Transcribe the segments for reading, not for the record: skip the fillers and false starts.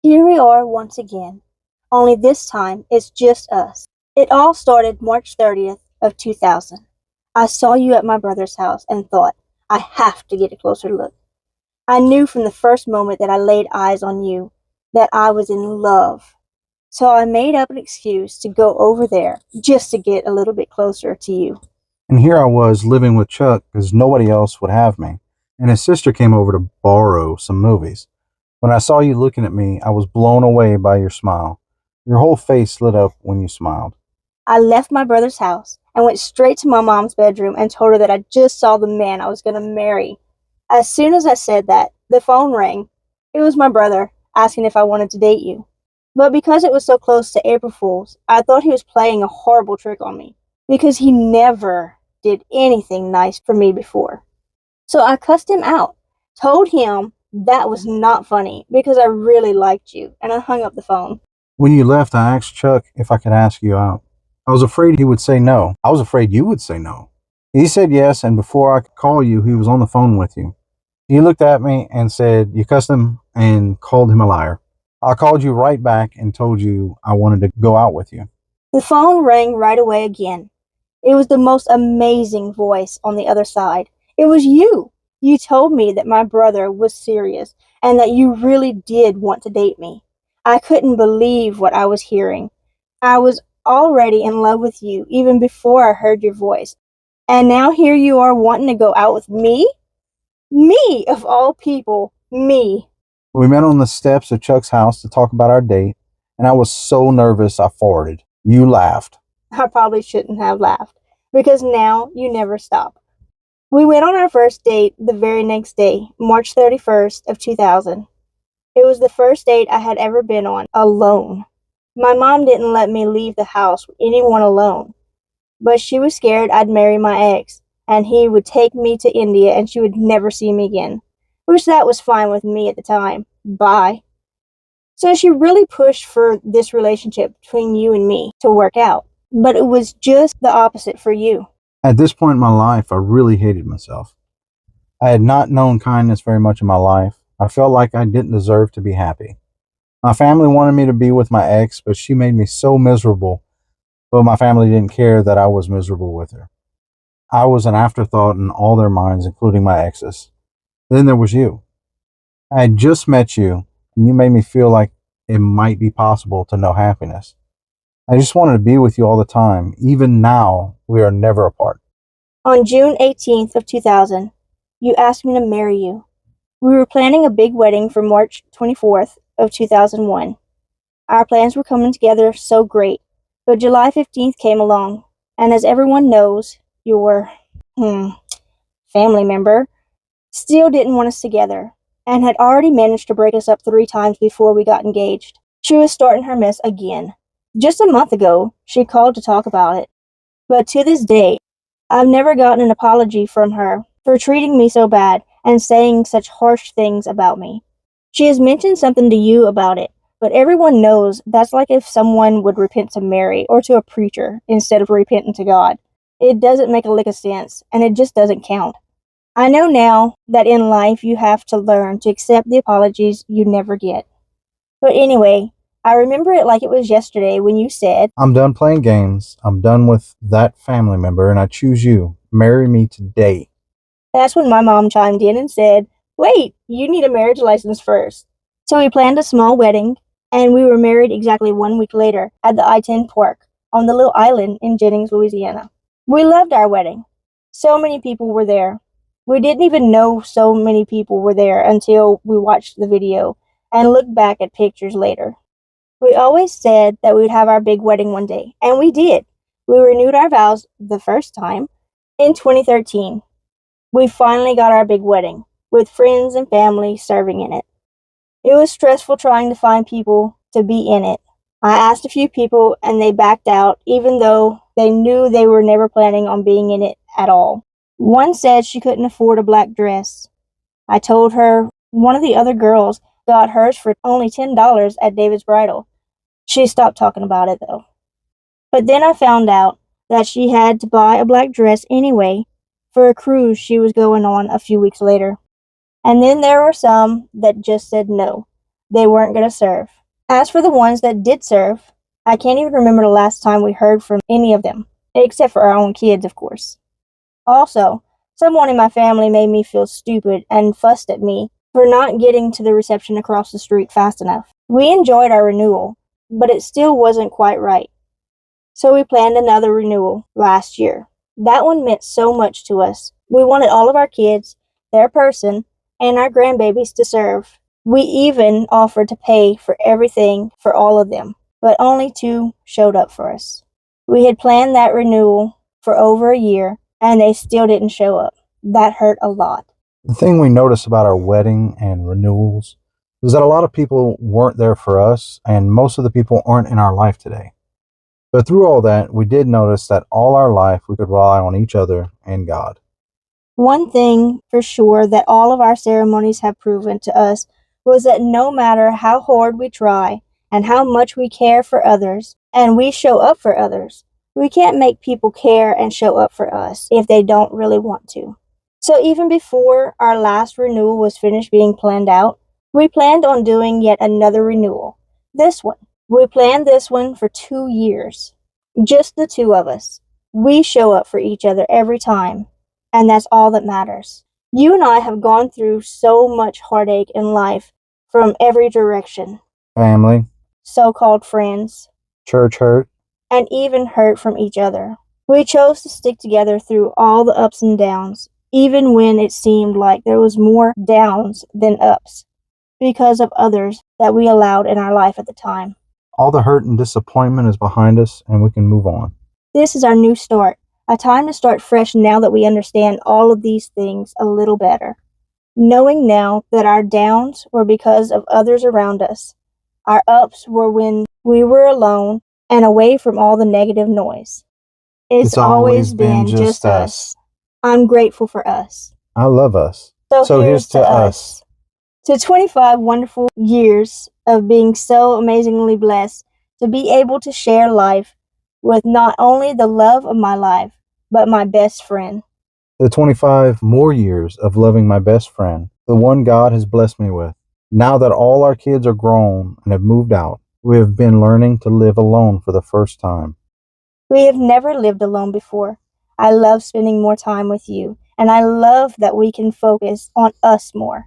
Here we are once again, only this time it's just us. It all started March 30th of 2000. I saw you at my brother's house and thought, I have to get a closer look. I knew from the first moment that I laid eyes on you that I was in love. So I made up an excuse to go over there just to get a little bit closer to you. And here I was living with Chuck because nobody else would have me. And his sister came over to borrow some movies. When I saw you looking at me, I was blown away by your smile. Your whole face lit up when you smiled. I left my brother's house and went straight to my mom's bedroom and told her that I just saw the man I was going to marry. As soon as I said that, the phone rang. It was my brother asking if I wanted to date you. But because it was so close to April Fool's, I thought he was playing a horrible trick on me because he never did anything nice for me before. So I cussed him out, told him that was not funny because I really liked you, and I hung up the phone. When you left, I asked Chuck if I could ask you out. I was afraid he would say no. I was afraid you would say no. He said yes, and before I could call you, he was on the phone with you. He looked at me and said, you cussed him and called him a liar. I called you right back and told you I wanted to go out with you. The phone rang right away again. It was the most amazing voice on the other side. It was you. You told me that my brother was serious and that you really did want to date me. I couldn't believe what I was hearing. I was already in love with you even before I heard your voice. And now here you are wanting to go out with me? Me, of all people, me. We met on the steps of Chuck's house to talk about our date, and I was so nervous I farted. You laughed. I probably shouldn't have laughed because now you never stop. We went on our first date the very next day, March 31st of 2000. It was the first date I had ever been on alone. My mom didn't let me leave the house with anyone alone, but she was scared I'd marry my ex, and he would take me to India and she would never see me again, which that was fine with me at the time. Bye. So she really pushed for this relationship between you and me to work out, but it was just the opposite for you. At this point in my life, I really hated myself. I had not known kindness very much in my life. I felt like I didn't deserve to be happy. My family wanted me to be with my ex, but she made me so miserable, but my family didn't care that I was miserable with her. I was an afterthought in all their minds, including my exes. Then there was you. I had just met you, and you made me feel like it might be possible to know happiness. I just wanted to be with you all the time. Even now, we are never apart. On June 18th of 2000, you asked me to marry you. We were planning a big wedding for March 24th of 2001. Our plans were coming together so great, but July 15th came along, and as everyone knows, your family member still didn't want us together and had already managed to break us up 3 times before we got engaged. She was starting her mess again. Just a month ago, she called to talk about it, but to this day, I've never gotten an apology from her for treating me so bad and saying such harsh things about me. She has mentioned something to you about it, but everyone knows that's like if someone would repent to Mary or to a preacher instead of repenting to God. It doesn't make a lick of sense, and it just doesn't count. I know now that in life you have to learn to accept the apologies you never get. But anyway, I remember it like it was yesterday when you said, I'm done playing games. I'm done with that family member, and I choose you. Marry me today. that's when my mom chimed in and said, wait, you need a marriage license first. So we planned a small wedding, and we were married exactly 1 week later at the I-10 Park on the little island in Jennings, Louisiana. We loved our wedding. So many people were there. We didn't even know so many people were there until we watched the video and looked back at pictures later. We always said that we would have our big wedding one day, and we did. We renewed our vows the first time in 2013. We finally got our big wedding, with friends and family serving in it. It was stressful trying to find people to be in it. I asked a few people and they backed out, even though they knew they were never planning on being in it at all. One said she couldn't afford a black dress. I told her one of the other girls got hers for only $10 at David's Bridal. She stopped talking about it though. But then I found out that she had to buy a black dress anyway for a cruise she was going on a few weeks later. And then there were some that just said no. they weren't going to serve. As for the ones that did serve, I can't even remember the last time we heard from any of them, except for our own kids, of course. Also, someone in my family made me feel stupid and fussed at me for not getting to the reception across the street fast enough. We enjoyed our renewal, but it still wasn't quite right. So we planned another renewal last year. That one meant so much to us. We wanted all of our kids, their person, and our grandbabies to serve. We even offered to pay for everything for all of them, but only 2 showed up for us. We had planned that renewal for over a year, and they still didn't show up. That hurt a lot. The thing we noticed about our wedding and renewals was that a lot of people weren't there for us, and most of the people aren't in our life today. But through all that, we did notice that all our life we could rely on each other and God. One thing for sure that all of our ceremonies have proven to us was that no matter how hard we try and how much we care for others and we show up for others, we can't make people care and show up for us if they don't really want to. So even before our last renewal was finished being planned out, we planned on doing yet another renewal. This one. We planned this one for 2 years. Just the 2 of us. We show up for each other every time, and that's all that matters. You and I have gone through so much heartache in life from every direction. Family, So-called friends, church hurt, and even hurt from each other. We chose to stick together through all the ups and downs, even when it seemed like there was more downs than ups, because of others that we allowed in our life at the time. all the hurt and disappointment is behind us, and we can move on. This is our new start, a time to start fresh now that we understand all of these things a little better. Knowing now that our downs were because of others around us, our ups were when we were alone and away from all the negative noise. It's always been just us. I'm grateful for us. I love us. So here's to us. To 25 wonderful years of being so amazingly blessed to be able to share life with not only the love of my life, but my best friend. The 25 more years of loving my best friend, the one God has blessed me with. Now that all our kids are grown and have moved out, we have been learning to live alone for the first time. We have never lived alone before. I love spending more time with you, and I love that we can focus on us more.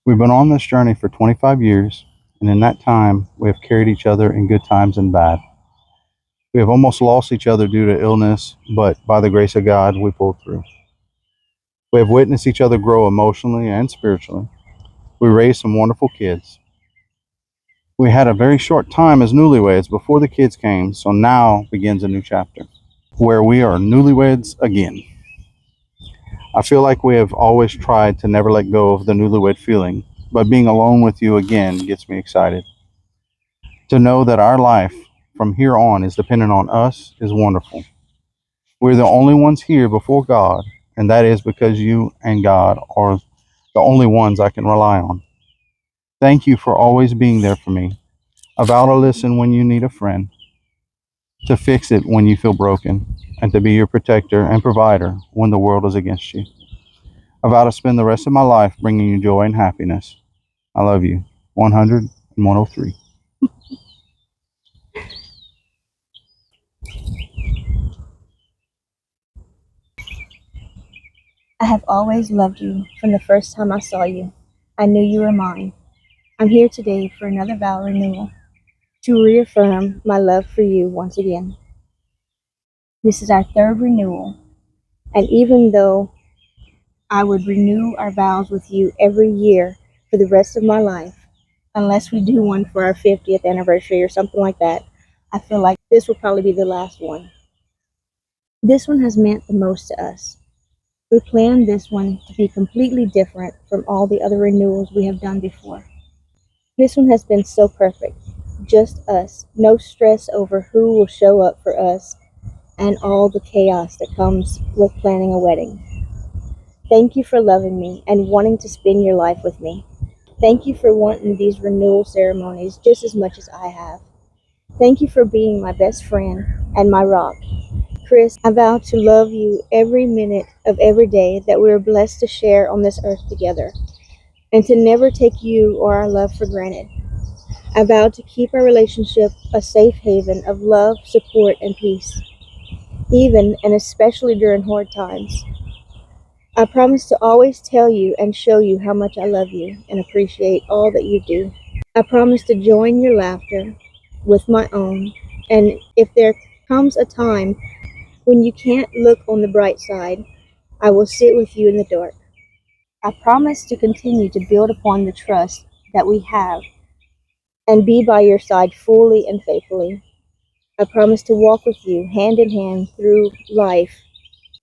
We've been on this journey for 25 years, and in that time, we have carried each other in good times and bad. We have almost lost each other due to illness, but by the grace of God, we pulled through. We have witnessed each other grow emotionally and spiritually. We raised some wonderful kids. We had a very short time as newlyweds before the kids came, so now begins a new chapter where we are newlyweds again. I feel like we have always tried to never let go of the newlywed feeling, but being alone with you again gets me excited. To know that our life from here on is dependent on us is wonderful. We're the only ones here before God, and that is because you and God are the only ones I can rely on. Thank you for always being there for me. I vow to listen when you need a friend, to fix it when you feel broken, and to be your protector and provider when the world is against you. I vow to spend the rest of my life bringing you joy and happiness. I love you. 100 and 103. I have always loved you from the first time I saw you. I knew you were mine. I'm here today for another vow renewal to reaffirm my love for you once again. This is our 3rd renewal, and even though I would renew our vows with you every year for the rest of my life, unless we do one for our 50th anniversary or something like that, I feel like this will probably be the last one. This one has meant the most to us. We planned this one to be completely different from all the other renewals we have done before. This one has been so perfect. Just us. No stress over who will show up for us and all the chaos that comes with planning a wedding. Thank you for loving me and wanting to spend your life with me. Thank you for wanting these renewal ceremonies just as much as I have. Thank you for being my best friend and my rock. Chris, I vow to love you every minute of every day that we are blessed to share on this earth together, and to never take you or our love for granted. I vow to keep our relationship a safe haven of love, support, and peace, even and especially during hard times. I promise to always tell you and show you how much I love you and appreciate all that you do. I promise to join your laughter with my own, and if there comes a time when you can't look on the bright side, I will sit with you in the dark. I promise to continue to build upon the trust that we have and be by your side fully and faithfully. I promise to walk with you hand in hand through life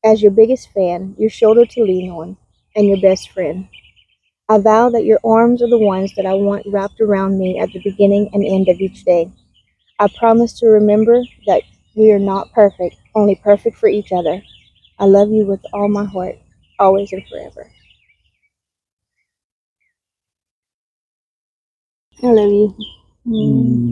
as your biggest fan, your shoulder to lean on, and your best friend. I vow that your arms are the ones that I want wrapped around me at the beginning and end of each day. I promise to remember that we are not perfect, only perfect for each other. I love you with all my heart, always and forever. I love you.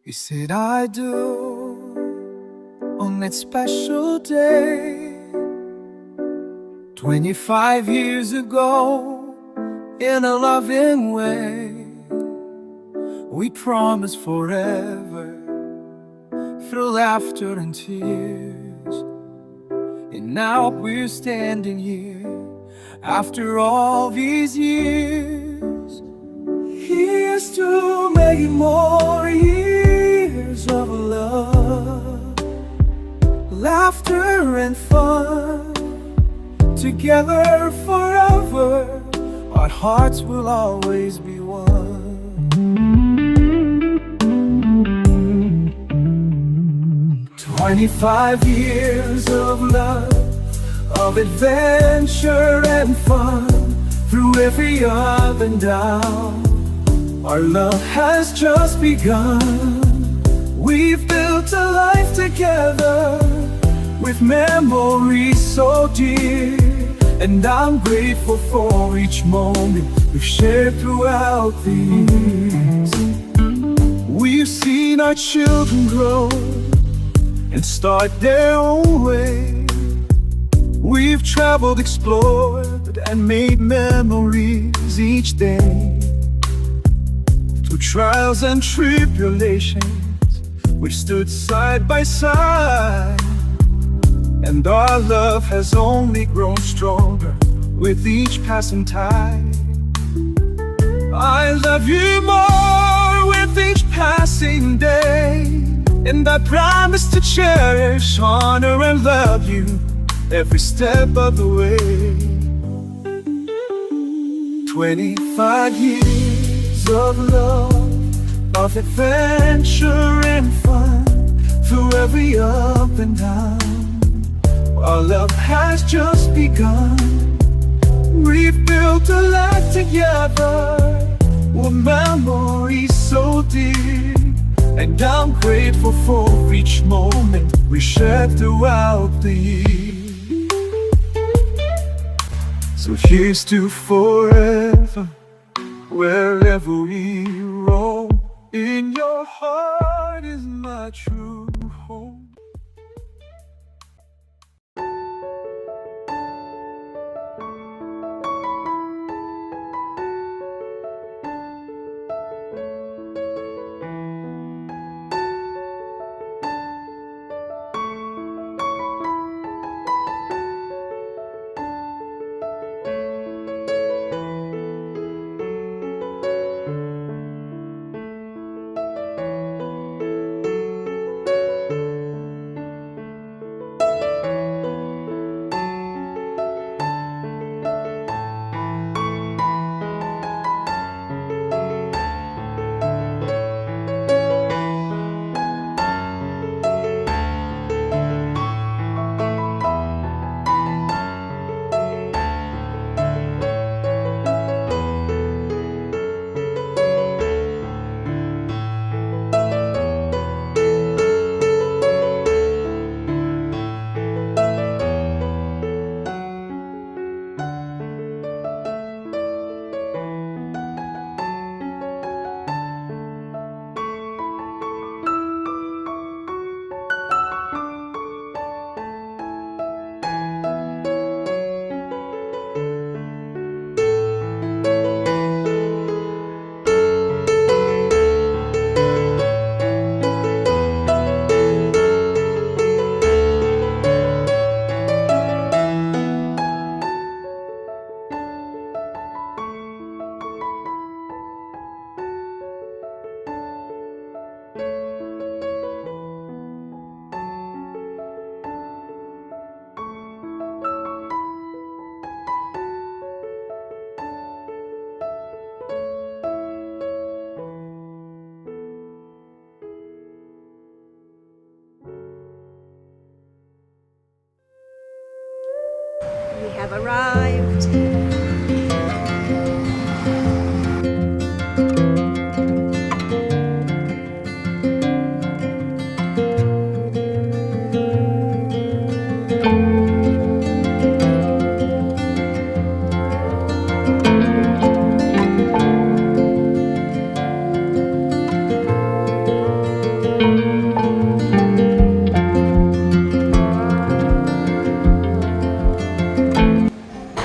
You said I do on that special day 25 years ago. In a loving way, we promised forever through laughter and tears. And now we're standing here after all these years. Here's to many more years of love, laughter and fun, together forever. Our hearts will always be one. 25 years of love, of adventure and fun, through every up and down. Our love has just begun. We've built a life together with memories so dear, and I'm grateful for each moment we've shared throughout the years. We've seen our children grow and start their own way. We've traveled, explored, and made memories each day. Through trials and tribulations, we've stood side by side, and our love has only grown stronger with each passing tide. I love you more with each passing day, and I promise to cherish, honor, and love you every step of the way. 25 years of love, of adventure and fun, through every up and down. Our love has just begun. We've built a life together were memories so dear, and I'm grateful for each moment we shared throughout the year. So here's to forever, wherever we roam. In your heart is my true home. We have arrived.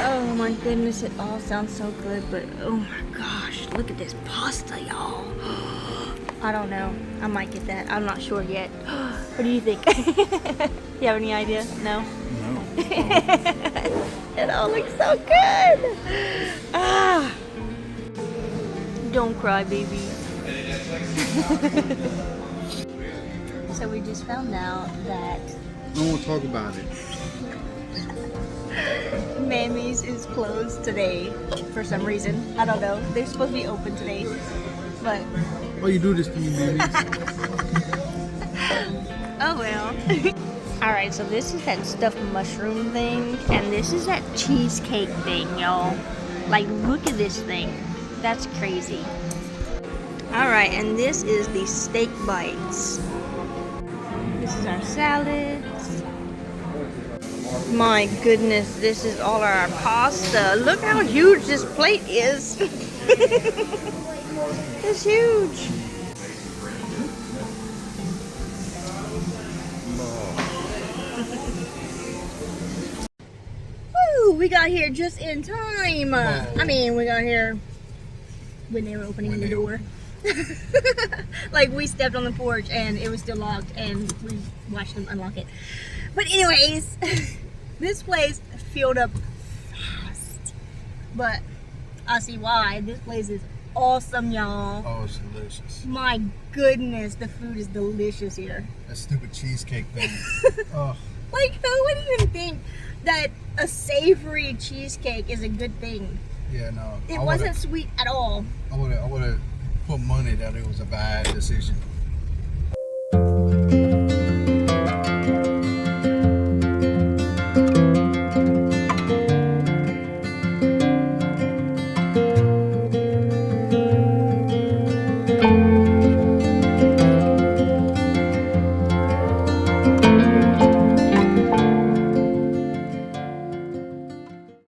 Oh my goodness, it all sounds so good, but oh my gosh, look at this pasta, y'all. I don't know. I might get that. I'm not sure yet. What do you think? You have any idea? No? No. It all looks so good. Ah. Don't cry, baby. So we just found out that I won't talk about it. Mammy's is closed today for some reason. I don't know. They're supposed to be open today, but Why you do this to me, baby? oh well. Alright, so this is that stuffed mushroom thing, and this is that cheesecake thing, y'all. Like, look at this thing. That's crazy. Alright, and this is the steak bites. This is our salads. My goodness, this is all our pasta. Look how huge this plate is. It's huge. Woo, we got here just in time. I mean, we got here when they were opening the door. Like, we stepped on the porch and it was still locked and we watched them unlock it. But anyways, this place filled up fast. But I see why. This place is awesome, y'all. Oh, it's delicious. My goodness, the food is delicious here. That stupid cheesecake thing. Oh. Like, who would even think that a savory cheesecake is a good thing? Yeah, no. It wasn't sweet at all. I would have put money that it was a bad decision. you.